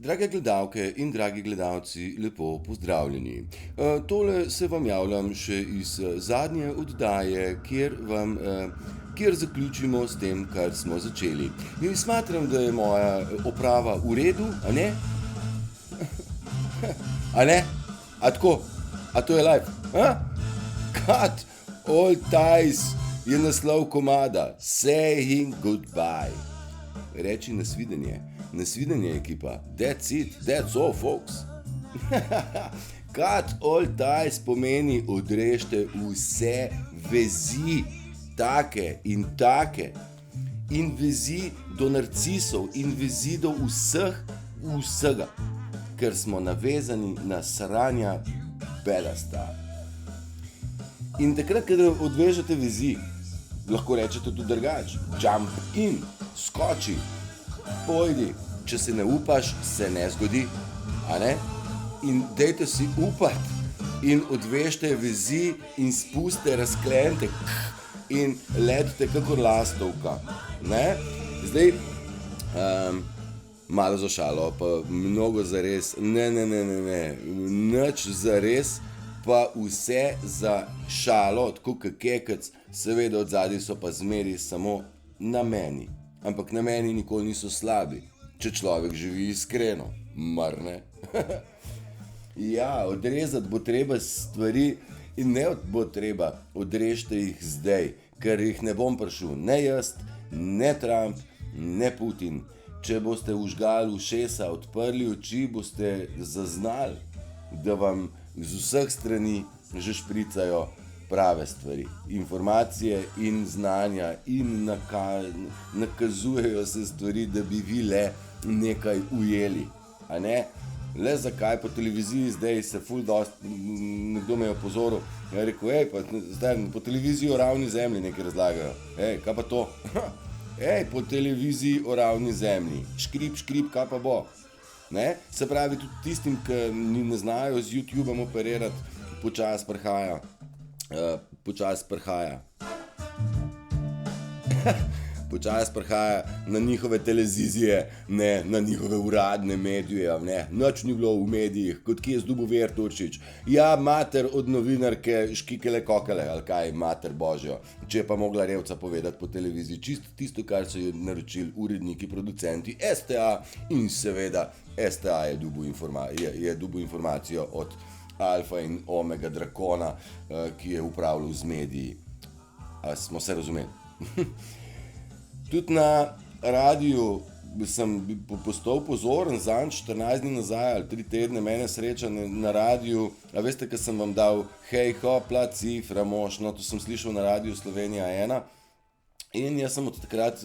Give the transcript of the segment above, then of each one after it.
Drage gledalke in dragi gledalci, lepo pozdravljeni. Tole se vam javljam še iz zadnje oddaje, kjer zaključimo s tem, kar smo začeli. In smatram, da je moja oprava v redu, a ne? A ne? A tako? A to je live? Cut all ties je naslov komada. Saying goodbye. Reči nasvidenje. Nasvidenje, ekipa. That's it. That's all, folks. Cut all ties pomeni odrežite vse vezi, take in take. In vezi do narcisov in vezi do vsega. Ker smo navezani na sranja bedasta. In takrat, kada odvežete vezi, lahko rečete tudi drugače. Jump in, skoči, pojdi. Če se ne upaš, se ne zgodi. A ne? In dejte si upati in odvežite vezi in spustite, razklenite in letite kakor lastovka. Ne? Zdaj, malo za šalo, pa mnogo za res. Ne. Nič za res, pa vse za šalo, tako kekec. Seveda od zadaj so pa zmeri samo nameni. Ampak nameni nikoli niso slabi, če človek živi iskreno. Mar ne? Ja, odrezati bo treba stvari in ne bo treba, odrežite jih zdaj, ker jih ne bom prišel. Ne jaz, ne Trump, ne Putin. Če boste vžgali ušesa, odprli oči, boste zaznali, da vam z vseh strani že špricajo prave stvari. Informacije in znanja in nakazujejo se stvari, da bi vi le nekaj ujeli. A ne? Le zakaj po televiziji zdaj se ful dost, nekdo me je opozoril, je rekel, zdaj po televiziji o ravni zemlji nekaj razlagajo. Kaj pa to? Po televiziji o ravni zemlji. Škrip, kaj pa bo? Ne? Se pravi, tudi tistim, ki ne znajo z YouTubeom operirati, počas prihaja. Počas prihaja na njihove televizije, ne na njihove uradne medije, ne. Nič ni bilo v medijih, kot kje je zdobil Ver Turšič. Ja, mater od novinarke Škikele Kokele, ali kaj, mater božjo. Če je pa mogla revca povedati po televiziji, čisto tisto, kar so jo naročili uredniki, producenti, STA in seveda STA je dobil informacijo od Alfa in Omega Drakona, ki je upravljal z mediji. A smo se razumeli? Tudi na radiju sem postal pozoren, zanj 14 dni nazaj ali 3 tedne mene sreča na radiju. A veste, ko sem vam dal hej, hopla, cifra, mošno, to sem slišal na radiju Slovenija 1. In jaz sem od takrat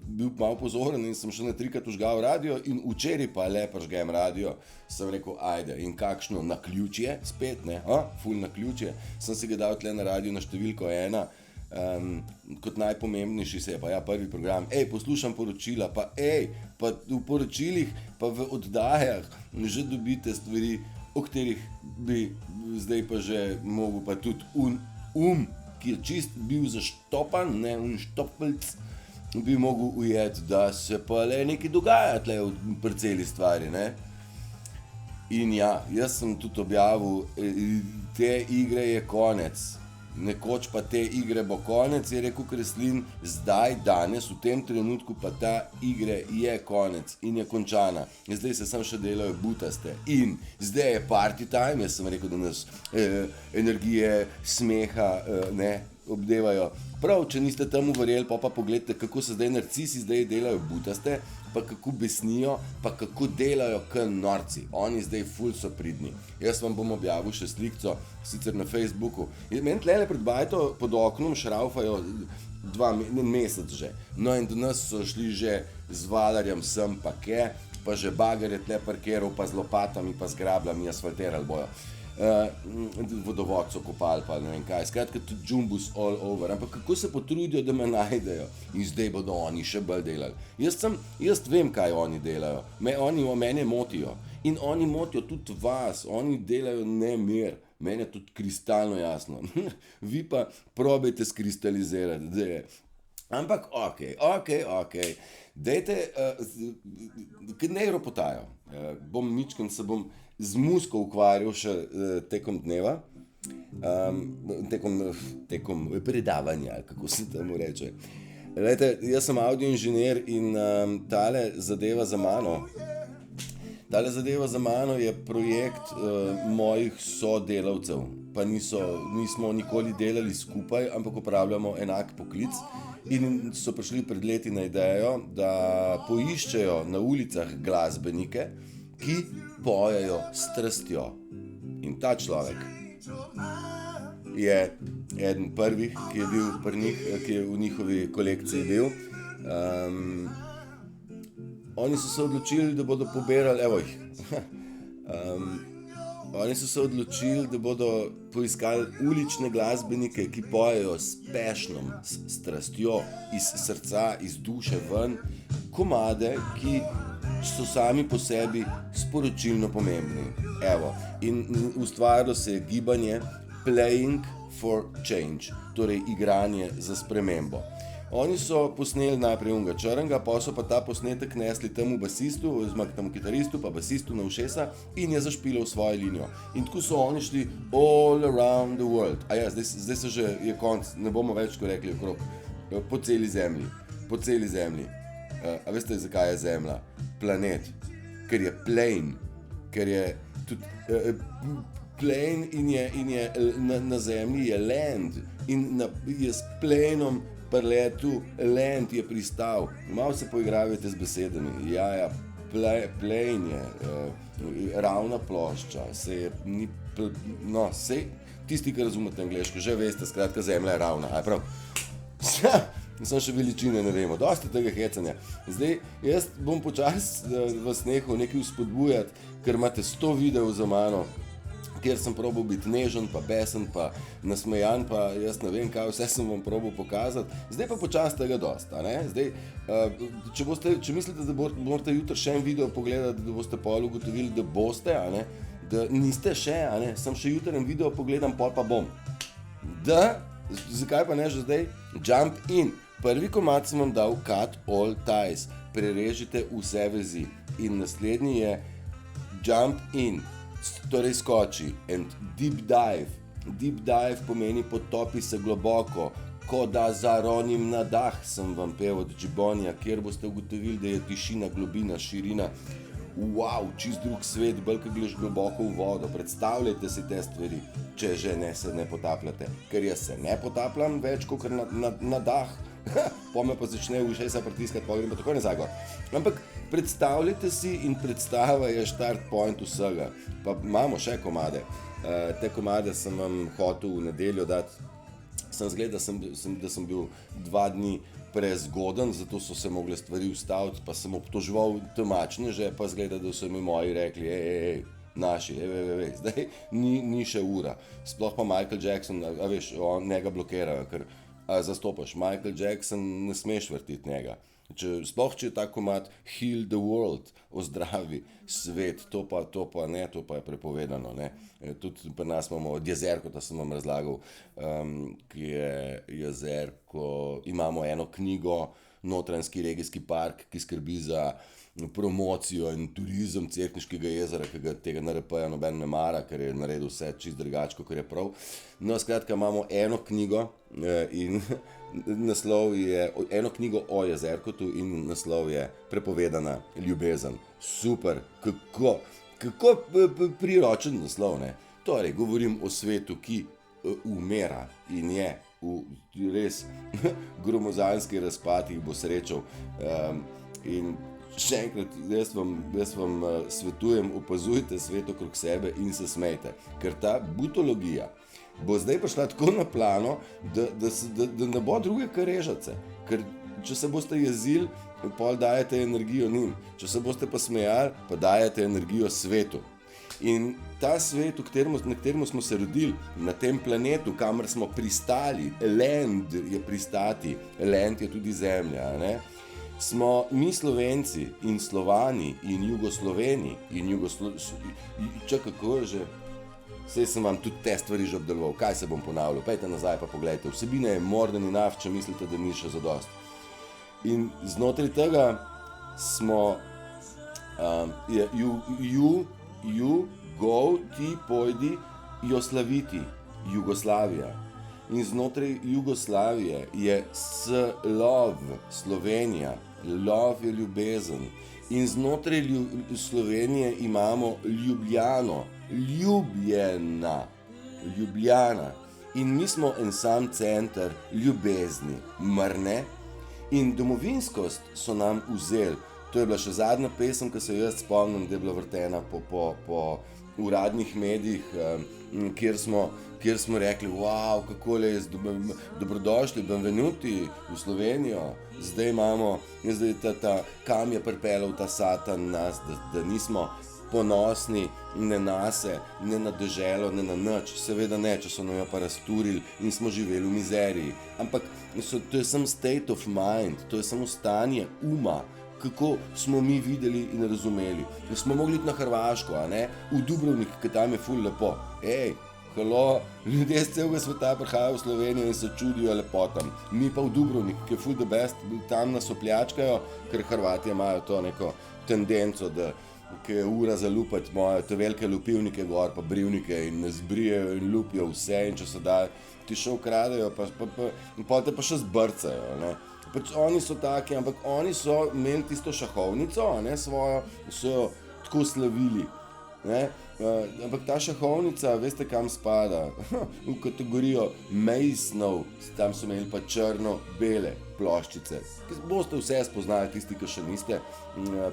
bil malo pozoren in sem še na 3krat vžgal radio in včeraj pa le prižgem radio. Sem rekel, ajde, in kakšno naključje, spet, ne, ful naključje. Sem si ga dal tle na radio na številko 1. Kot najpomembnejši se je pa prvi program, poslušam poročila, pa v poročilih, pa v oddajah že dobite stvari, o katerih bi zdaj pa že mogel pa tudi ki je čist bil zaštopan, ne, štopelc, bi mogel ujeti, da se pa le nekaj dogaja tle pri celi stvari, ne. In ja, jaz sem tudi objavil, te igre je konec. Nekoč pa te igre bo konec, je rekel Kreslin, zdaj, danes, v tem trenutku pa ta igre je konec in je končana. Zdaj se samo še delajo butaste in zdaj je party time, jaz sem rekel, da nas energije, smeha, ne, obdevajo. Prav, če niste temu verjeli, pa pogledajte, kako se zdaj narcisi zdaj delajo butaste, pa kako besnijo, pa kako delajo k norci. Oni zdaj ful so pridni. Jaz vam bom objavil še slikco, sicer na Facebooku. Meni tlele pred bajto pod oknom šraufajo mesec že. No in do nas so šli že z valarjem sem pa pa že bager je tle parkiral, pa z lopatami, pa z grabljami asfaltirali bojo. Vodovod so kopali, pa ne vem kaj, skratka tudi džumbus all over, ampak kako se potrudijo, da me najdejo in zdaj bodo oni še bolj delali. Jaz vem, kaj oni delajo, oni mene motijo in oni motijo tudi vas, oni delajo nemir, meni je tudi kristalno jasno, vi pa probajte skristalizirati, ampak okej, dajte, ne ropotajo. Se bom z muziko ukvarjal še tekom dneva, tekom predavanja, kako se temu reče. Glejte, jaz sem audio inženir in tale zadeva za mano je projekt mojih sodelavcev, pa nismo nikoli delali skupaj, ampak upravljamo enak poklic in so prišli pred leti na idejo, da poiščejo na ulicah glasbenike, ki pojejo s strastjo. In ta človek je eden prvih, ki je bil pri njih, ki je v njihovi kolekciji bil. Oni so se odločili, da bodo pobirali, oni so se odločili, da bodo poiskali ulične glasbenike, ki pojejo s passionom, s strastjo, iz srca, iz duše ven, komade, ki so sami po sebi sporočilno pomembni. In ustvarilo se je gibanje Playing for Change, torej igranje za spremembo. Oni so posneli najprej unga črnega, pa so pa ta posnetek nesli temu basistu, oziroma temu kitaristu, pa basistu na ušesa in je zašpilal svojo linijo. In tako so oni šli all around the world. Zdaj se že je konc, ne bomo več ko rekli okrog, po celi zemlji. A veste, zakaj je zemlja? Planet. Ker je plane, ker je tudi plane in je na zemlji je land in je s planom pri letu land je pristal. Malo se poigravajte z besedami. Plane je ravna plošča, tisti, ki razumete angleško, že veste, skratka, zemlja je ravna, a prav? Sem še veličine ne vemo, dosti tega hecanja. Zdaj, jaz bom počasi vas nehal nekaj vzpodbujati, ker imate 100 videov za mano, kjer sem probal biti nežen, pa besen, pa nasmejan, pa jaz ne vem kaj, vse sem vam probal pokazati. Zdaj pa počasi tega dosti, a ne? Zdaj, če mislite, da morate jutri še en video pogledati, da boste pol ugotovili, da boste, a ne? Da niste še, a ne? Sem še jutri en video pogledam, pol pa bom. Zakaj pa ne že zdaj? Jump in. Prvi komad sem vam dal Cut All Ties. Prerežite vse vezi. In naslednji je Jump in. Torej skoči. And deep dive. Deep dive pomeni potopi se globoko. Ko da zaronim na dah, sem vam pel od Džibonija, kjer boste ugotovili, da je tišina, globina, širina. Wow, čist drug svet, bolj ko gledaš globoko v vodo. Predstavljajte si te stvari, če že se ne potapljate. Ker jaz se ne potapljam več kot na dah. Po me pa začne ušesa pritiskati, pa grem pa tako nazaj gor. Ampak predstavljajte si in predstava je start point vsega. Pa imamo še komade. Te komade sem vam hotel v nedeljo dati. Sem zgleda, da sem bil 2 dni prezgoden, zato so se mogle stvari ustaviti, pa sem obtoževal temačneže, pa zgleda, da so mi moji rekli, naši, zdaj ni še ura. Sploh pa Michael Jackson, njega blokirajo, ker zastopaš. Michael Jackson ne smeš vrtiti njega. Sploh če je ta komad Heal the World, ozdravi svet, to pa je prepovedano. Ne? Tudi pri nas imamo od Jezerkota, sem vam razlagal, ki je Jezerko, imamo eno knjigo, Notranjski regijski park, ki skrbi za promocijo in turizem Cerkniškega jezera, ki ga tega NRP-ja noben ne mara, ker je naredil vse čist drugačko, kar je prav. No, skratka, imamo eno knjigo in naslov je, eno knjigo o Jezerkotu in naslov je Prepovedana ljubezen. Super, kako priročen naslov, ne? Torej, govorim o svetu, ki umera in je v res gromozanskih razpadih bo srečal. In še enkrat, jaz vam svetujem, opazujte svet okrog sebe in se smejte, ker ta butologija bo zdaj prišla tako na plano, da ne bo druge kar režace, ker če se boste jezili, pol dajete energijo njim, če se boste pa smejali, pa dajete energijo svetu. In ta svet, na katerem smo se rodili, na tem planetu, kamor smo pristali, land je pristati, land je tudi zemlja, ne? Smo mi Slovenci in Slovani in Jugosloveni in kako je že, saj sem vam tudi te stvari že obdeloval, kaj se bom ponavljal, pejte nazaj pa pogledajte, vsebina je more than enough, če mislite, da ni še zadost. In znotraj tega smo Ti pojdi jo slaviti, Jugoslavija. In znotraj Jugoslavije je slov, Slovenija, lov je ljubezen. In znotraj Slovenije imamo Ljubljano, Ljubljana. In mi smo en sam center ljubezni, mar ne? In domovinskost so nam vzeli. To je bila še zadnja pesem, ki se jaz spomnim, da je bila vrtena po uradnih medijih, kjer smo rekli, wow, kako je dobrodošli, benvenuti v Slovenijo. Zdaj kam je pripeljal ta satan nas, da nismo ponosni ne nase, ne na deželo, ne na nič. Seveda ne, če so nam jo pa razturili in smo živeli v mizeriji. Ampak to je samo state of mind, to je samo stanje uma, kako smo mi videli in razumeli. Smo mogli iti na Hrvaško, a ne? V Dubrovnik, ker tam je ful lepo. Ljudje z celega sveta prihajajo v Slovenijo in se čudijo lepotam. Mi pa v Dubrovnik, ki je ful the best, tam nas opljačkajo, ker Hrvati imajo to neko tendenco, da ki je ura za lupati moje, te velike lupivnike gor, pa brivnike in nas brijejo in lupijo vse in če se da, ti še ukradejo, pa te pa še zbrcajo, ne. Pač oni so taki, ampak oni so imeli tisto šahovnico, ne, svojo, so jo tako slavili, ne. Ampak ta šahovnica, veste kam spada? V kategorijo mejsnov, tam so imeli pa črno-bele ploščice. Boste vse spoznali, tisti, ki še niste,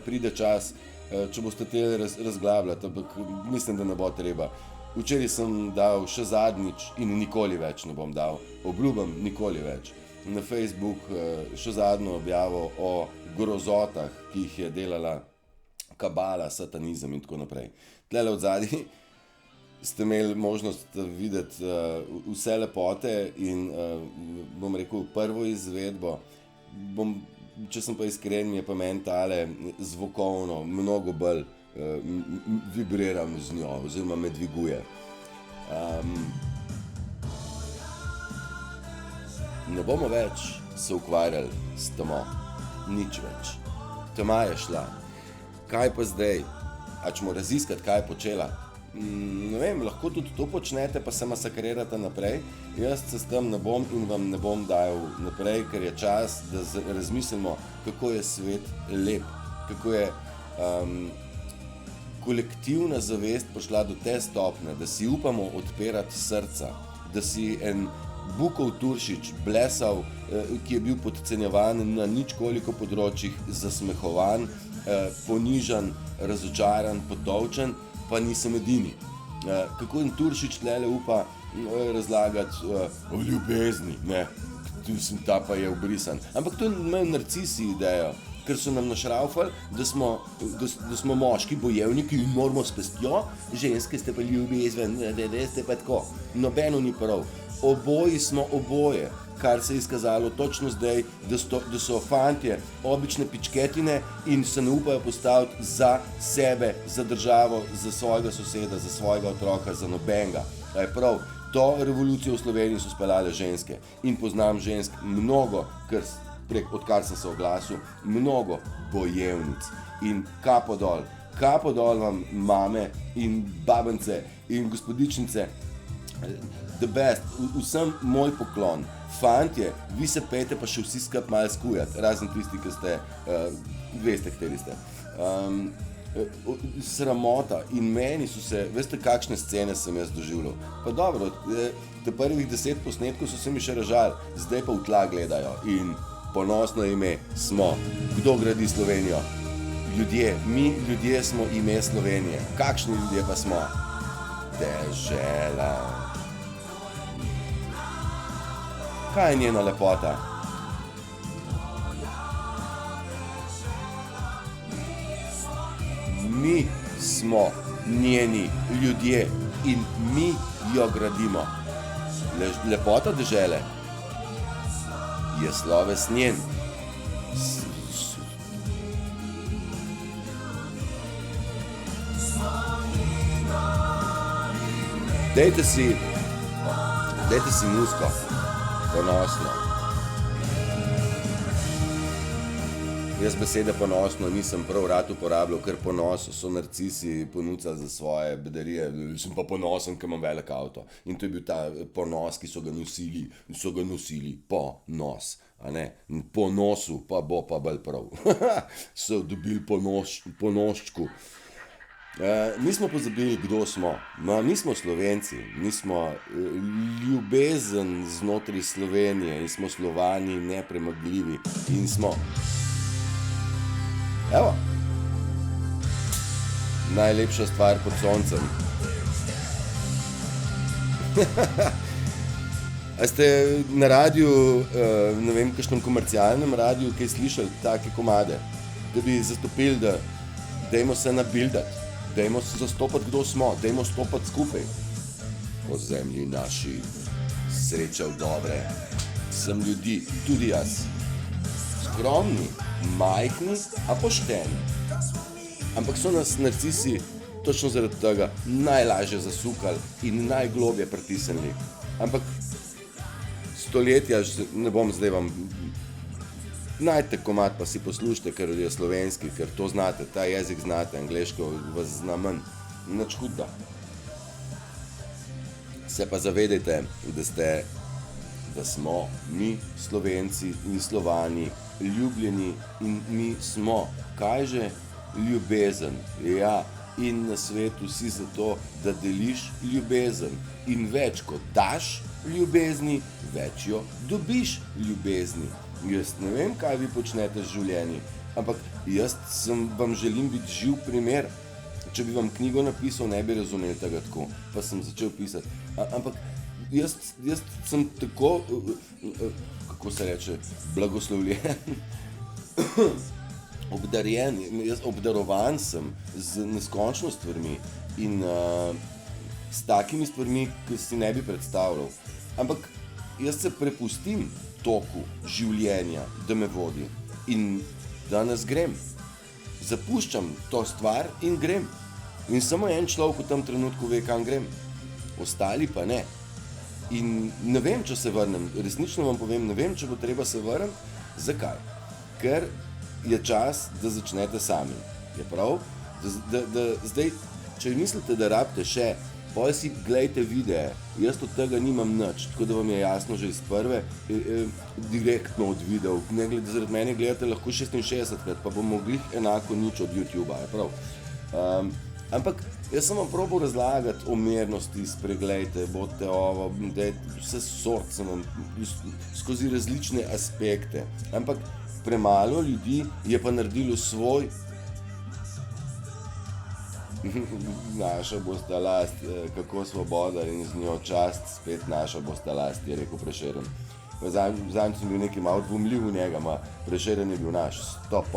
pride čas, če boste te razglabljati, ampak mislim, da ne bo treba. Včeraj sem dal še zadnjič in nikoli več ne bom dal, obljubim, nikoli več. Na Facebook še zadnjo objavo o grozotah, ki jih je delala kabala, satanizem in tako naprej. Tlele od zadaj ste imeli možnost videti vse lepote in bom rekel prvo izvedbo. Če sem pa iskren, mi je pa meni tale zvokovno mnogo bolj vibriram z njo oziroma me dviguje. Ne bomo več se ukvarjali s temo, nič več. Tema je šla. Kaj pa zdaj? A ćemo raziskati, kaj je počela? Ne vem, lahko tudi to počnete, pa se masakrirate naprej. Jaz se s tem ne bom in vam ne bom dajal naprej, ker je čas, da razmislimo, kako je svet lep, kako je kolektivna zavest prišla do te stopnje, da si upamo odpirati srca, da si en Bukov Turšič, blesal, ki je bil podcenjevan na ničkoliko področjih, zasmehovan, ponižan, razočaran, potolčen, pa nisem edini. Kako en Turšič tlele upa razlagati o ljubezni, ne, ta pa je ubrisan. Ampak to imajo narcisi idejo, ker so nam našraufali, da smo moški bojevniki in moramo s pestjo, ženske ste pa ljubezen, ste pa tako. Nobeno ni prav. Oboji smo oboje, kar se je izkazalo točno zdaj, da so fantje obične pičketine in se ne upajo postaviti za sebe, za državo, za svojega soseda, za svojega otroka, za nobenega. Prav, to revolucijo v Sloveniji so speljale ženske in poznam žensk mnogo, odkar sem se oglasil, mnogo bojevnic in kapo dol vam mame in babence in gospodičnice, the best, vsem moj poklon. Fantje, vi se pejte pa še vsi skupaj malo skujati, razen tisti, ki ste, veste, kateri ste. Sramota in meni so se, veste, kakšne scene sem jaz doživljal. Pa dobro, te prvih 10 posnetkov so se mi še ražali, zdaj pa v tla gledajo in ponosno ime smo. Kdo gradi Slovenijo? Ljudje, mi ljudje smo ime Slovenije. Kakšni ljudje pa smo? Dežela. Kaj je njena lepota? Mi smo njeni ljudje in mi jo gradimo. Lepota dežele je sloves njen. Dajte si musko, ponosno. Jaz besede ponosno nisem prav rad uporabljal, ker ponos so narcisi ponudili za svoje bedarije. Sem pa ponosen, ker imam velik avto. In to je bil ta ponos, ki so ga nosili ponos. A ne? Po nosu pa bo pa bolj prav. So dobili ponoščku. Nismo pozabili, kdo smo. Mi smo Slovenci, mi smo ljubezen znotraj Slovenije in smo Slovani nepremagljivi in smo. Evo, najlepša stvar pod soncem. A ste na radiju, ne vem, kakšnem komercialnem radiju, kaj slišali take komade? Da bi zastopili, da dajmo se nabildati, dajmo se zastopati, kdo smo, dajmo stopati skupaj. Po zemlji naši, sreča v dobre, sem ljudi, tudi jaz. Skromni, majhni, a pošteni. Ampak so nas narcisi točno zaradi tega najlažje zasukali in najglobje pritisnili. Ampak stoletja, ne bom zdaj vam, najdite komad pa si poslušajte, ker je slovenski, ker to znate, ta jezik znate, angleško vas zna manj, nič hudega. Se pa zavedajte, da smo mi Slovenci in Slovani ljubljeni in mi smo, kaj že, ljubezen. Ja, in na svetu si zato, da deliš ljubezen. In več kot daš ljubezni, več jo dobiš ljubezni. Jaz ne vem, kaj vi počnete z življenji, ampak jaz vam želim biti živ primer. Če bi vam knjigo napisal, ne bi razumeli tega tako, pa sem začel pisati. Ampak jaz sem tako, kako se reče, blagoslovljen, obdarjen, obdarovan sem z neskončno stvarmi in s takimi stvarmi, ki si ne bi predstavljal. Ampak jaz se prepustim toku življenja, da me vodi in danes grem. Zapuščam to stvar in grem. In samo en človek v tem trenutku ve, kam grem. Ostali pa ne. In ne vem, če se vrnem. Resnično vam povem, ne vem, če bo treba se vrniti. Zakaj? Ker je čas, da začnete sami. Je prav? Zdaj, če mislite, da rabite še, potem si gledajte videe. Jaz od tega nimam nič, tako da vam je jasno že iz prve, direktno od videov. Zaradi mene gledate lahko 66krat, pa bomo glih enako nič od YouTubea, je prav. Ampak jaz sem vam probal razlagati o mernosti, spreglejte, bodite ovo, vse sort sem vam, skozi različne aspekte. Ampak premalo ljudi je pa naredilo svoj. Naša bosta last, kako svoboda in z njo čast, spet naša bosta last, je rekel Prešeren. Zadnjič sem bil nekaj malo dvomljiv v njega, Prešeren je bil naš, 100%.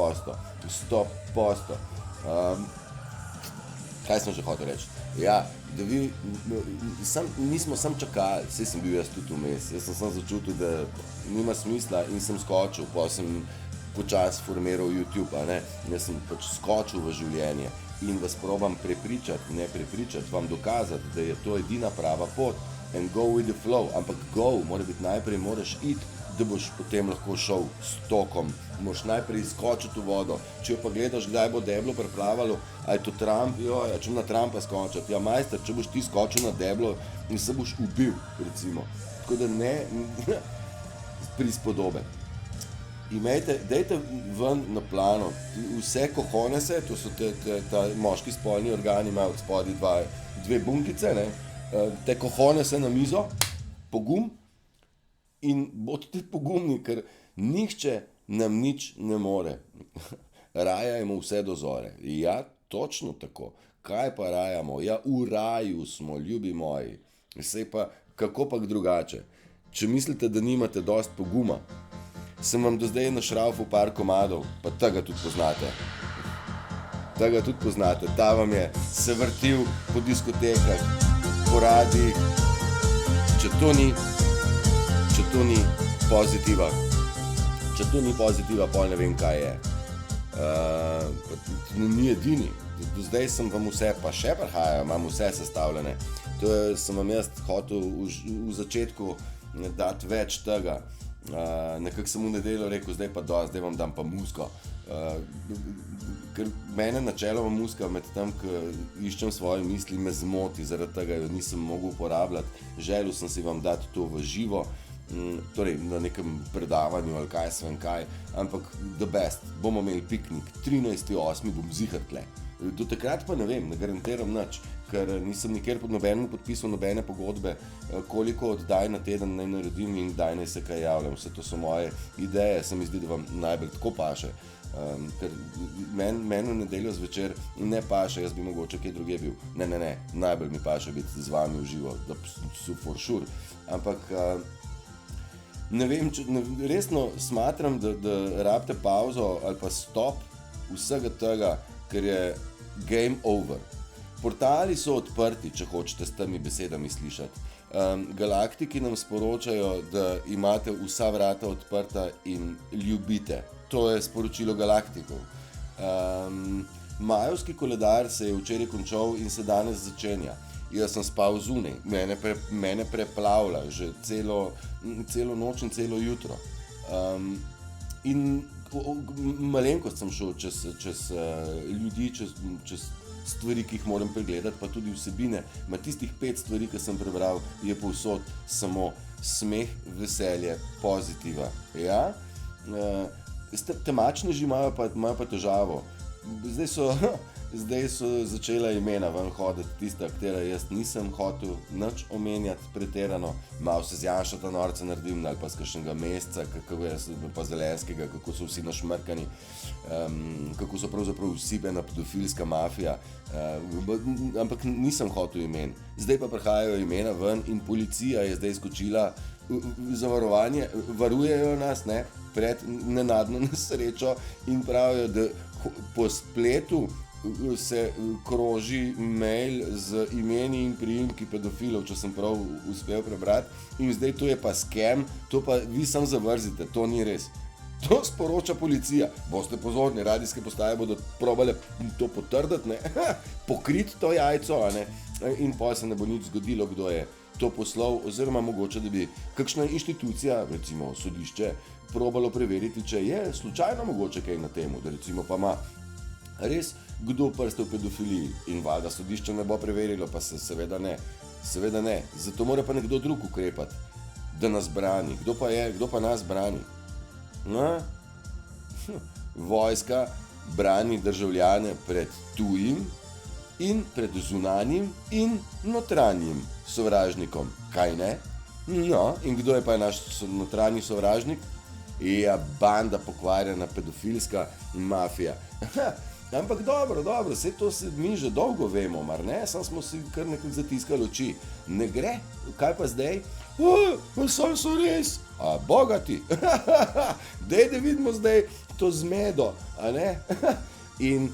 Kaj sem že hotel reči? Ja, da nismo sam čakali, saj sem bil jaz tudi vmes, jaz sem začutil, da nima smisla in sem skočil, pa sem počas formiral YouTube, a ne, jaz sem pač skočil v življenje in vas probam prepričati, ne prepričati, vam dokazati, da je to edina prava pot and go with the flow, ampak go, mora biti najprej, moraš iti, da boš potem lahko šel s tokom, moraš najprej skočiti v vodo, če pa gledaš, kdaj bo deblo preplavalo, a je to Trump, če na Trumpa skočiti, ja majster, če boš ti skočil na deblo in se boš ubil, recimo, tako da ne, prispodobe. Dejte ven na plano, vse kohonese, to so ta moški spolni organi, imajo od spodaj dve bunkice, ne? Te kohonese na mizo, pogum in bodite pogumni, ker nihče nam nič ne more. Rajajmo vse do zore. Ja, točno tako. Kaj pa rajamo? Ja, v raju smo, ljubi moji. Sej pa, kako pa drugače? Če mislite, da nimate dost poguma, sem vam do zdaj našraufal par komadov, pa tega tudi poznate. Ta vam je se vrtil po diskotekah, po radijih. Če to ni pozitiva, pol ne vem, kaj je. Ni edini. Do zdaj sem vam vse, pa še prihajajo, imam vse sestavljene. To sem vam jaz hotel v začetku dati več tega. Nekako sem v nedeljo rekel, zdaj pa zdaj vam dam pa muziko. Ker mene načeloma muzika med tem, ko iščem svoje misli, me zmoti, zaradi tega jo nisem mogel uporabljati. Želel sem si vam dati to v živo, torej na nekem predavanju ali kaj svem kaj, ampak the best, bomo imeli piknik, 13.8. bom ziher tle. Do takrat pa ne vem, ne garantiram nič, ker nisem nikjer pod nobenim podpisal nobene pogodbe, koliko oddaj na teden naj naredim in kdaj naj se kaj javljam. Vse to so moje ideje, se mi zdi, da vam najbolj tako paše. Ker meni v nedeljo zvečer ne paše, jaz bi mogoče kje druge bil. Ne, najbolj mi paše biti z vami v živo, da so for sure. Ampak ne vem, resno smatram, da rabite pauzo ali pa stop vsega tega, ker je game over. Portali so odprti, če hočete s temi besedami slišati. Galaktiki nam sporočajo, da imate vsa vrata odprta in ljubite. To je sporočilo galaktikov. Majevski koledar se je včeraj končal in se danes začenja. Jaz sem spal zunaj, mene preplavlja že celo noč in celo jutro. In malenkost sem šel čez ljudi, čez stvari, ki jih moram pregledati, pa tudi vsebine. Tistih 5 stvari, ki sem prebral, je povsod samo smeh, veselje, pozitiva. Ja? Temačneži imajo pa težavo. Zdaj so začela imena ven hoditi, tista, katera jaz nisem hotel nič omenjati pretirano. Malo se z Janšeta norca naredim, ali pa z kakšnega Mesca, pa Zelenskega, kako so vsi našmrkani, kako so pravzaprav vsi ena pedofilska mafija. Ampak nisem hotel imen. Zdaj pa prihajajo imena ven in policija je zdaj skočila zavarovanje, varujejo nas pred nenadno nesrečo in pravijo, da po spletu se kroži mail z imeni in priimki pedofilov, če sem prav uspel prebrati, in zdaj to je pa scam, to pa vi sam zavrzite, to ni res. To sporoča policija. Boste pozorni, radijske postaje bodo probale to potrditi, pokriti to jajco, in pa se ne bo nič zgodilo, kdo je to poslal, oziroma mogoče, da bi kakšna inštitucija, recimo sodišče, probalo preveriti, če je slučajno mogoče kaj na temu, da recimo pa ima res kdo prste v pedofiliji in valjda sodišče ne bo preverilo, pa se seveda ne. Zato mora pa nekdo drug ukrepati, da nas brani. Kdo pa nas brani? Vojska brani državljane pred tujim in pred zunanjim in notranjim sovražnikom, kaj ne? No, in kdo je pa naš notranji sovražnik? Ja, banda pokvarjena pedofilska mafija. Ampak dobro, saj to mi že dolgo vemo, mar ne? Sam smo si kar nekako zatiskali oči. Ne gre? Kaj pa zdaj? Sam so res, bogati. Dej, da vidimo zdaj to zmedo, a ne? In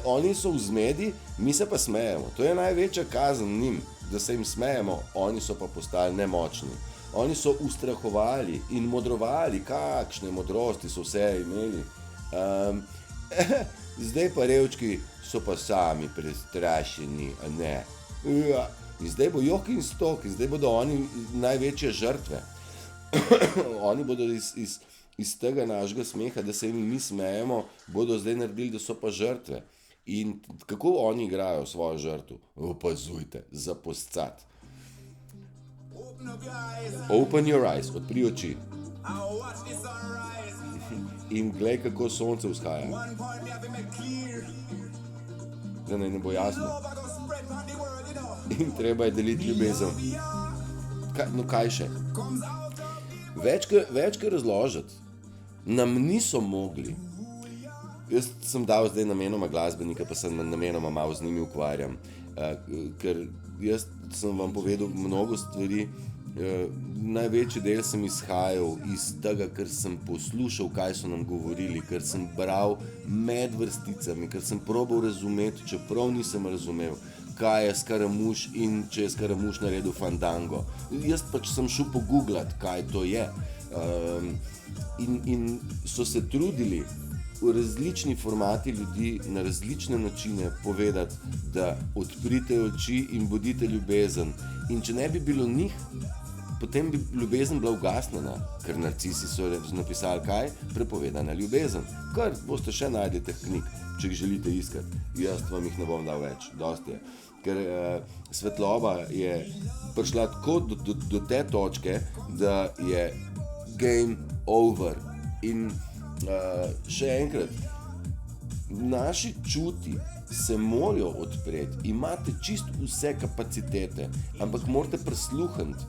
oni so v zmedi, mi se pa smejemo. To je največja kazen njim, da se jim smejemo, oni so pa postali nemočni. Oni so ustrahovali in modrovali, kakšne modrosti so vse imeli. Zdaj pa revčki so pa sami prestrašeni, a ne. In zdaj bo jok in stok, in zdaj bodo oni največje žrtve. Oni bodo iz tega našega smeha, da se jim mi smejemo, bodo zdaj naredili, da so pa žrtve. In kako oni igrajo svojo žrtvo? Opazujte, za poscat. Open your eyes, odpri oči. In glej, kako sonce vzhaja. Da naj ne bo jasno. In treba je deliti ljubezen. Kaj še? Več kaj razložiti. Nam niso mogli. Jaz sem dal zdaj namenoma glasbenika, pa se namenoma malo z njimi ukvarjam. Ker jaz sem vam povedal mnogo stvari. Največji del sem izhajal iz tega, ker sem poslušal, kaj so nam govorili, ker sem bral med vrsticami, ker sem probal razumeti, čeprav nisem razumel, kaj je Skaramuš in če je Skaramuš naredil fandango. Jaz pač sem šel pogooglati, kaj to je. In so se trudili v različni formati ljudi na različne načine povedati, da odprite oči in bodite ljubezen. In če ne bi bilo njih, potem bi ljubezen bila ugasnjena, ker narcisi so napisali kaj? Prepovedana ljubezen. Kar boste še najdete knjig, če jih želite iskati. Jaz vam jih ne bom dal več, dosti je. Ker svetloba je prišla tako do te točke, da je game over. In še enkrat, naši čuti se morajo odpreti, imate čisto vse kapacitete, ampak morate prisluhniti,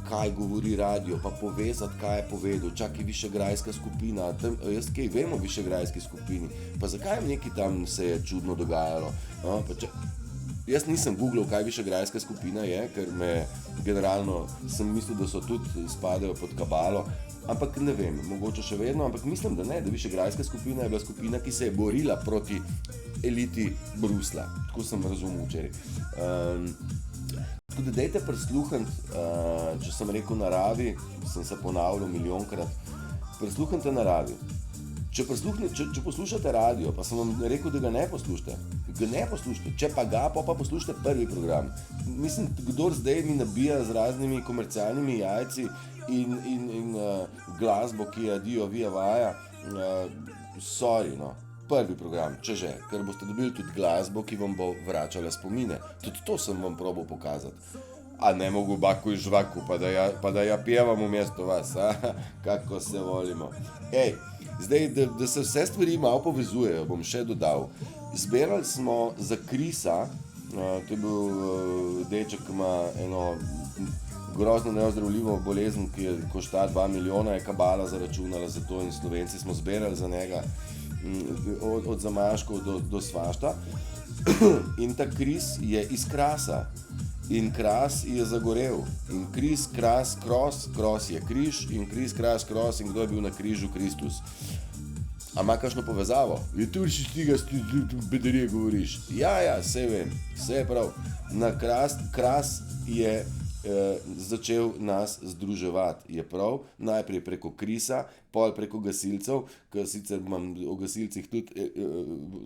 kaj govori radio, pa povezati, kaj je povedal. Čakaj, Višegrajska skupina, tam, jaz kaj vem o Višegrajski skupini, pa zakaj nekaj tam se je čudno dogajalo. Jaz nisem googlal, kaj Višegrajska skupina je, ker generalno sem mislil, da so tudi spadajo pod kabalo, ampak ne vem, mogoče še vedno, ampak mislim, da ne, da Višegrajska skupina je bila skupina, ki se je borila proti eliti Brusla. Tako sem razumel včeraj. Tako da dajte prisluhniti, če sem rekel naravi, sem se ponavljal milijonkrat, prisluhnite naravi. Če poslušate radio, pa sem vam rekel, da ga ne poslušate, če pa ga, pa poslušate prvi program. Mislim, kdor zdaj mi nabija z raznimi komercialnimi jajci in glasbo, ki je Dio Via Vaja, sorry, no, prvi program, če že, ker boste dobili tudi glasbo, ki vam bo vračala spomine. Tudi to sem vam probal pokazati. A ne mogu baku in žvaku, pa da ja pjevam vmesto vas, kako se volimo. Zdaj, da se vse stvari malo povezujejo, bom še dodal. Zbirali smo za Krisa, to je bil deček, ki ima eno grozno neozdravljivo bolezen, ki je košta 2 milijona, je kabala zaračunala za to in Slovenci smo zbirali za njega od zamaškov do svašta. In ta Kris je iz Krasa. In Kras je zagorel. In Kris, Kras, Kros je križ in Kris, Kras, Kros in kdo je bil na križu? Kristus. A ima kakšno povezavo? Je tu še stiga, bedarije govoriš. Ja, saj vem, vse je prav. Na Kras je začel nas združevati, je prav, najprej preko Krisa, pol preko gasilcev, ker sicer imam o gasilcih tudi,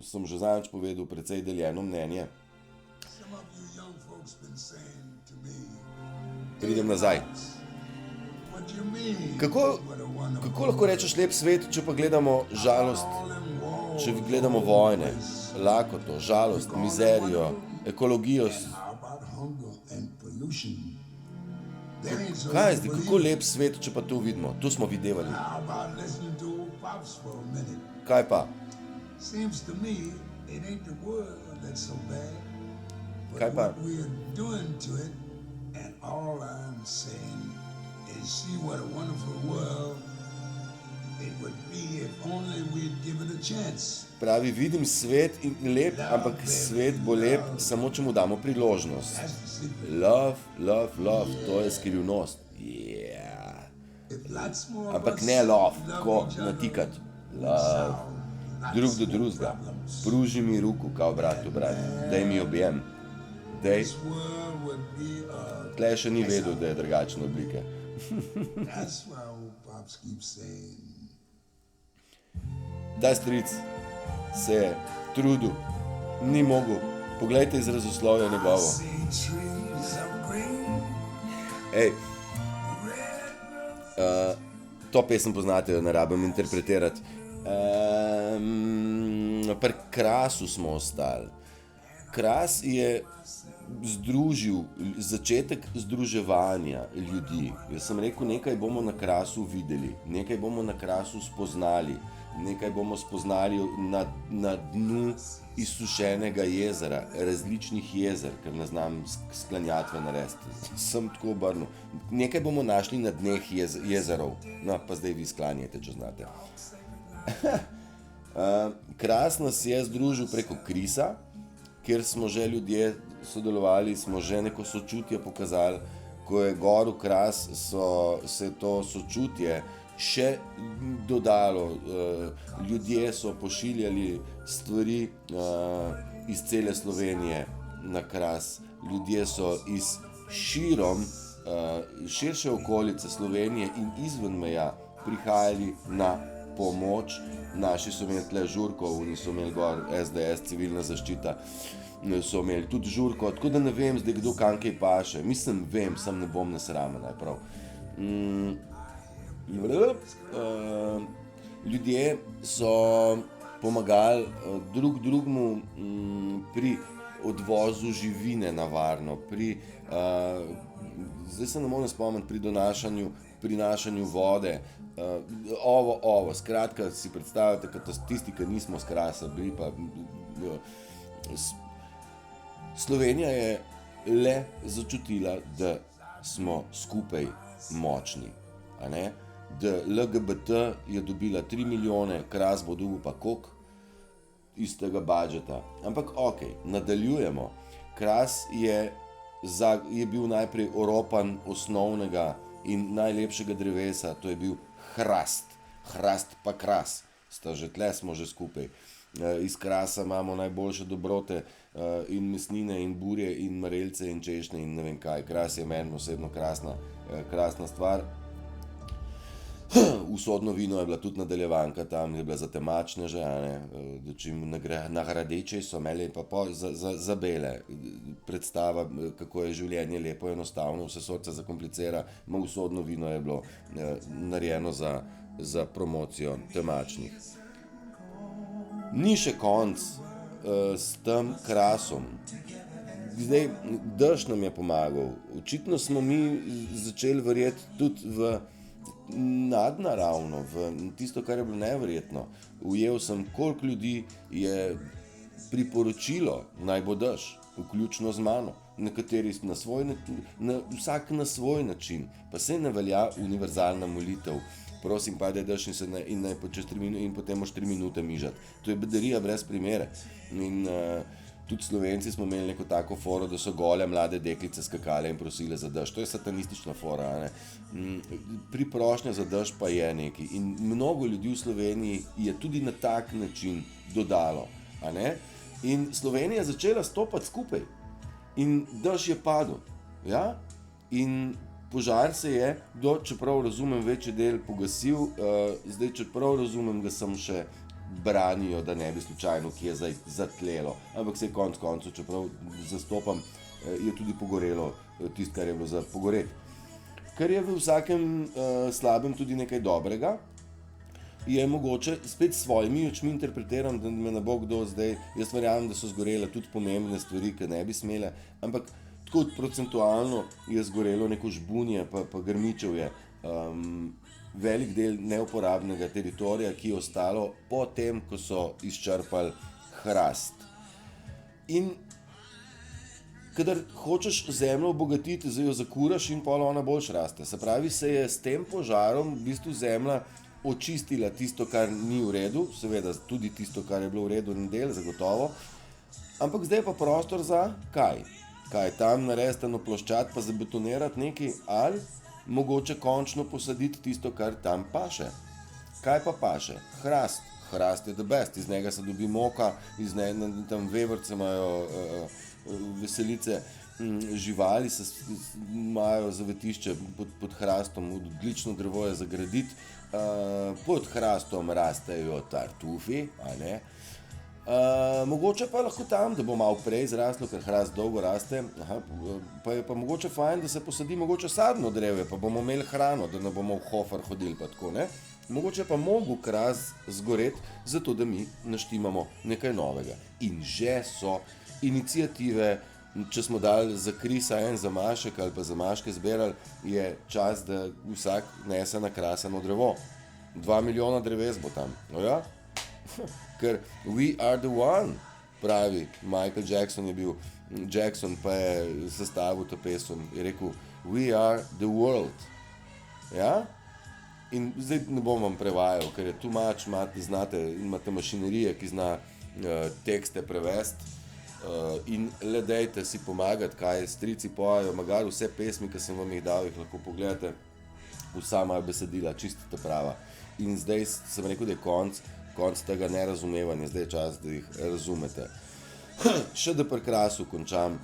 sem že zadnjič povedal, precej deljeno mnenje. Pridem nazaj. Kako lahko rečeš lep svet, če pa gledamo žalost, če gledamo vojne, lakoto, žalost, mizerijo, ekologijo? Kaj je zdaj, kako lep svet, če pa to vidimo? To smo videvali. Kaj pa? Kaj pa? All I'm saying is see what a wonderful world it would be if only we'd give it a chance. Pravi, vidim svet in lep, ampak svet bo lep samo, če mu damo priložnost. Love, love, love, to je skrivnost. Yeah. Ampak ne love, ko natikati. Love. Drug do drugega. Pruži mi ruku, kao brat, daj mi objem. Daj. Tle še ni vedel, da je drugačne oblike. Da, stric se je trudil, ni mogel. Poglejte izrazoslovje njegovo. To pesem poznate, jo ne rabim interpretirati. Pri Krasu smo ostali. Kras je združil, začetek združevanja ljudi. Jaz sem rekel, nekaj bomo na Krasu videli, nekaj bomo na Krasu spoznali, nekaj bomo spoznali na dnu izsušenega jezera, različnih jezer, ker ne znam sklanjatve narediti. Sem tako obrnil. Nekaj bomo našli na dneh jezerov. No, pa zdaj vi sklanjate, če znate. Kras nas je združil preko Krisa, kjer smo že ljudje sodelovali, smo že neko sočutje pokazali. Ko je gor v Kras, se to sočutje še dodalo. Ljudje so pošiljali stvari iz cele Slovenije na Kras. Ljudje so iz širše okolice Slovenije in izven meja prihajali na pomoč. Naši so imeli tle žurko, oni so imeli gor SDS, civilna zaščita, so imeli tudi žurko, tako da ne vem zdaj, kdo kam kaj paše. Mislim, vem, sam ne bom nesramen, prav. Ljudje so pomagali drug drugemu pri odvozu živine na varno, zdaj se ne morem spomniti, pri prinašanju vode, skratka si predstavljate, tisti, ki nismo s Krasa bili, pa Slovenija je le začutila, da smo skupaj močni, a ne? Da LGBT je dobila 3 milijone, Kras bo dobil pa koliko iz tega budžeta. Ampak nadaljujemo. Kras je bil najprej oropan osnovnega in najlepšega drevesa, to je bil hrast. Hrast pa Kras, že tle smo že skupaj. Iz Krasa imamo najboljše dobrote in mesnine in burje in marelce in češnje in ne vem kaj. Kras je meni osebno krasna stvar. Usodno vino je bila tudi nadaljevanka, tam je bila za temačneže, dočim nagradeče so imeli pa za bele. Predstava, kako je življenje lepo, enostavno, vse sorte zakomplicira, usodno vino je bilo narejeno za promocijo temačnih. Ni še konc s tem Krasom. Zdaj, dež nam je pomagal. Očitno smo mi začeli verjeti tudi v nadnaravno, v tisto, kar je bilo neverjetno. Ujel sem, koliko ljudi je priporočilo, naj bo dež, vključno z mano. Nekateri vsak na svoj način, pa se ne velja univerzalna molitev. Prosim pa, da je dež in naj čez 3 minute in potem moš 3 minute mižati. To je bedarija brez primere. In tudi Slovenci smo imeli neko tako foro, da so gole mlade deklice skakale in prosile za dež. To je satanistična fora, ne? Priprošnja za dež pa je nekaj. In mnogo ljudi v Sloveniji je tudi na tak način dodalo, a ne? In Slovenija je začela stopati skupaj. In dež je padel, ja? In požar se je, čeprav razumem, večji del pogasil, zdaj, čeprav razumem, ga sem še branijo, da ne bi slučajno kje zatlelo. Ampak se je konc koncev, čeprav zastopam, je tudi pogorelo tisto, kar je bilo za pogoreti. Kar je v vsakem slabem tudi nekaj dobrega, je mogoče spet s svojimi očmi interpretiram, da me ne bo kdo zdaj, jaz verjamem, da so zgorele tudi pomembne stvari, ki ne bi smele, ampak tako procentualno je zgorelo neko žbunje, pa grmičevje, velik del neuporabnega teritorija, ki je ostalo po tem, ko so izčrpali hrast. In kadar hočeš zemljo obogatiti, jo zakuraš in pol ona boljš raste. Se pravi, se je s tem požarom v bistvu zemlja očistila tisto, kar ni v redu, seveda tudi tisto, kar je bilo v redu en del, zagotovo, ampak zdaj je pa prostor za kaj? Kaj tam narediti eno ploščad pa zabetonirati nekaj ali mogoče končno posaditi tisto, kar tam paše. Kaj pa paše? Hrast. Hrast je the best, iz njega se dobi moka, tam vevrce imajo veselice, živali imajo zavetišče pod hrastom, odlično drevo je za graditi, pod hrastom rastejo tartufi, a ne? Mogoče pa lahko tam, da bo malo prej zraslo, ker hrast dolgo raste, pa je pa mogoče fajn, da se posadi mogoče sadno drevje, pa bomo imeli hrano, da ne bomo v Hofer hodili pa tako, ne? Mogoče pa mogo Kras zgoreti, zato da mi naštimamo nekaj novega. In že so iniciative, če smo dali za Krisa en zamašek ali pa zamaške zbirali, je čas, da vsak nese nakraseno drevo. 2 milijona dreves bo tam, no ja? Ker we are the one, pravi Michael Jackson je bil, Jackson pa je sestavil to pesem, je rekel we are the world, ja? In zdaj ne bom vam prevajal, ker je too much, imate mašinerije, ki zna tekste prevesti, in le dejte si pomagati, kaj strici pojejo, magari vse pesmi, ki sem vam jih dal, jih lahko pogledate, vsa imajo besedila, čisto ta prava. In zdaj sem rekel, da je konc tega nerazumevanja, zdaj je čas, da jih razumete. Še da pri Krasu končam.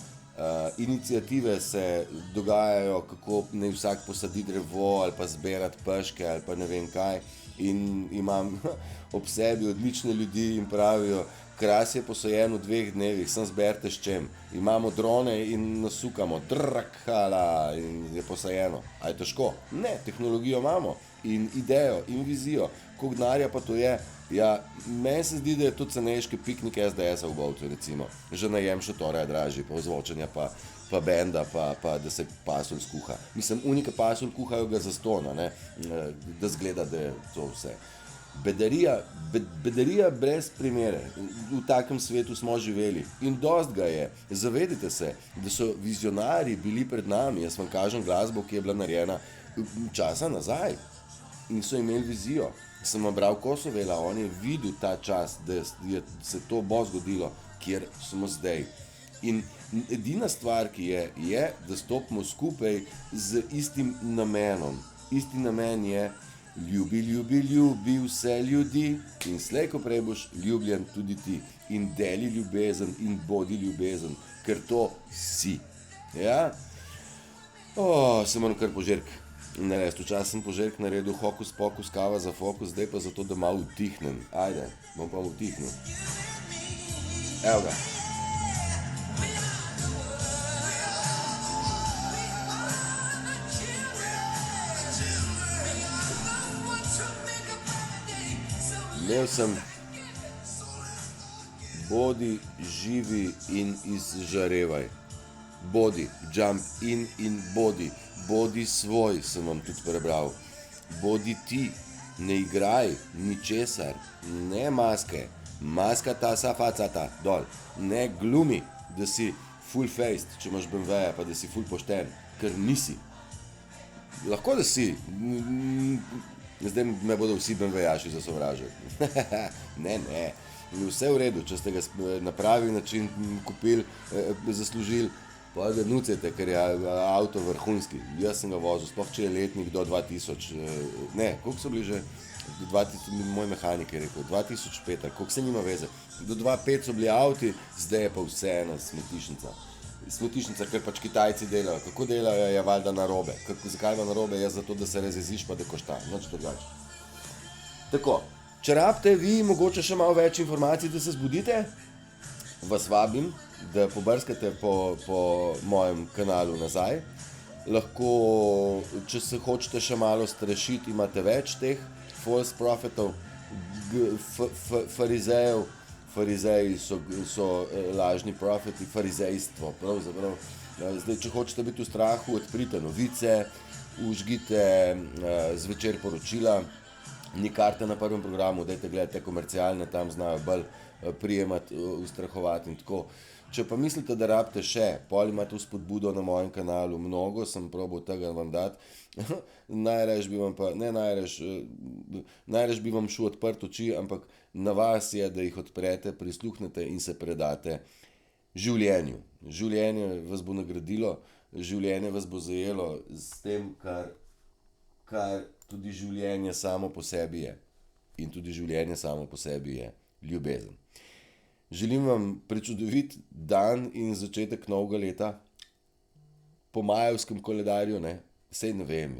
Iniciative se dogajajo, kako naj vsak posadi drevo ali pa zbirati peške ali pa ne vem kaj. in imam ob sebi odlične ljudi in pravijo, Kras je posajen v 2 dnevih, sem zberite s čem. Imamo drone in nasukamo, drakala in je posajeno. A je težko? Ne, tehnologijo imamo in idejo in vizijo. Koliko denarja pa to je? Ja, meni se zdi, da je to cenejški piknik SDS-a v Bovcu, recimo. Že najem šotora je dražji, pa ozvočenja, pa benda, pa da se pasulj skuha. Mislim, unike pasulj kuhajo ga zastonj, ne, da zgleda, da je to vse. Bedarija brez primere. V takem svetu smo živeli in dost ga je. Zavedite se, da so vizionarji bili pred nami. Jaz vam kažem glasbo, ki je bila narejena časa nazaj in so imeli vizijo. Sem vam bral Kosovela, on je videl ta čas, da se to bo zgodilo, kjer smo zdaj. In edina stvar, ki je, da stopimo skupaj z istim namenom. Isti namen je ljubi, ljubi, ljubi vse ljudi in slej ko prej boš ljubljen tudi ti. In deli ljubezen in bodi ljubezen, ker to si. Ja? Se moram kar požirk narediti. Včasih sem požirk naredil hokus pokus, kava za fokus, zdaj pa zato, da malo utihnem. Ajde, bom pa utihnil. Evo ga. Imel sem bodi, živi in izžarevaj. Bodi, jump in bodi. Bodi svoj, sem vam tudi prebral. Bodi ti, ne igraj ničesar, ne maske. Maska ta sa facata, dol. Ne glumi, da si full faced, če imaš BMW-ja, pa da si full pošten, ker nisi. Lahko da si. Zdaj me bodo vsi BMW-jaši zasovražili. Ne, vse v redu, če ste ga na pravi način kupili, zaslužili, pa ga nucete, ker je avto vrhunski. Jaz sem ga vozil, sploh če je letnik do 2000, ne, koliko so bili že? 2000, moj mehanik je rekel, 2005, koliko se nima veze. Do 2005 so bili avti, zdaj je pa vse ena smetišnica. Smetišnica, ker pač Kitajci delajo. Kako delajo, je valjda narobe. Zakaj je narobe? Je zato, da se razjeziš pa da košta. Nič drugače. Tako, če rabite vi mogoče še malo več informacij, da se zbudite, vas vabim, da pobrskate po mojem kanalu nazaj. Lahko, če se hočete še malo strašiti, imate več teh false prophetov, farizejev. Farizeji so lažni profeti, farizejstvo, pravzaprav. Zdaj, če hočete biti v strahu, odprite novice, užgite zvečer poročila, ni karte na prvem programu, dajte gledate komercialne, tam znajo bolj prijemati, ustrahovati in tako. Če pa mislite, da rabite še, pol imate vzpodbudo na mojem kanalu, mnogo sem probal tega vam dati, najrajš bi vam šel odprt oči, ampak na vas je, da jih odprete, prisluhnete in se predate življenju. Življenje vas bo nagradilo, življenje vas bo zajelo s tem, kar tudi življenje samo po sebi je. In tudi življenje samo po sebi je ljubezen. Želim vam prečudovit dan in začetek novega leta po majevskem koledarju, ne? Sej ne vem,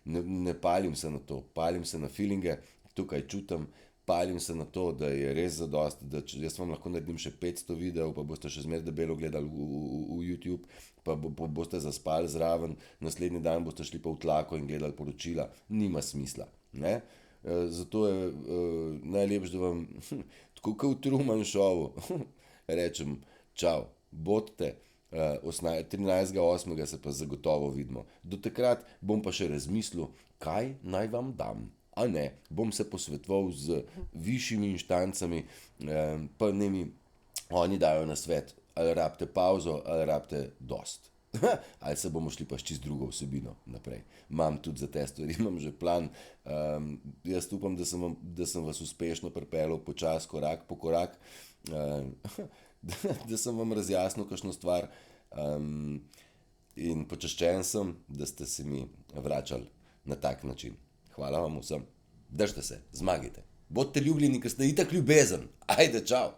ne palim se na to, palim se na feelinge, tukaj čutim, palim se na to, da je res zadosti, da jaz vam lahko naredim še 500 videov, pa boste še zmeraj debelo gledali v YouTube, pa boste zaspali zraven, naslednji dan boste šli pa v tlako in gledali poročila. Nima smisla, ne? Zato je najlepše, da vam, tako kot v Truman Showu, rečem čau, bodite, 13.8. se pa zagotovo vidimo. Do takrat bom pa še razmislil, kaj naj vam dam. A ne, bom se posvetoval z višjimi inštancami, pa njimi, oni dajo na svet, ali rabite pauzo, ali rabite dost. Ali se bomo šli pa s čist drugo vsebino naprej. Imam tudi za te stvari, imam že plan. Jaz upam, da sem vas uspešno pripeljal počas, korak po korak, da sem vam razjasnil kakšno stvar in počaščen sem, da ste se mi vračali na tak način. Hvala vam vsem. Držite se, zmagajte. Bodite ljubljeni, ker ste itak ljubezen. Ajde, čau.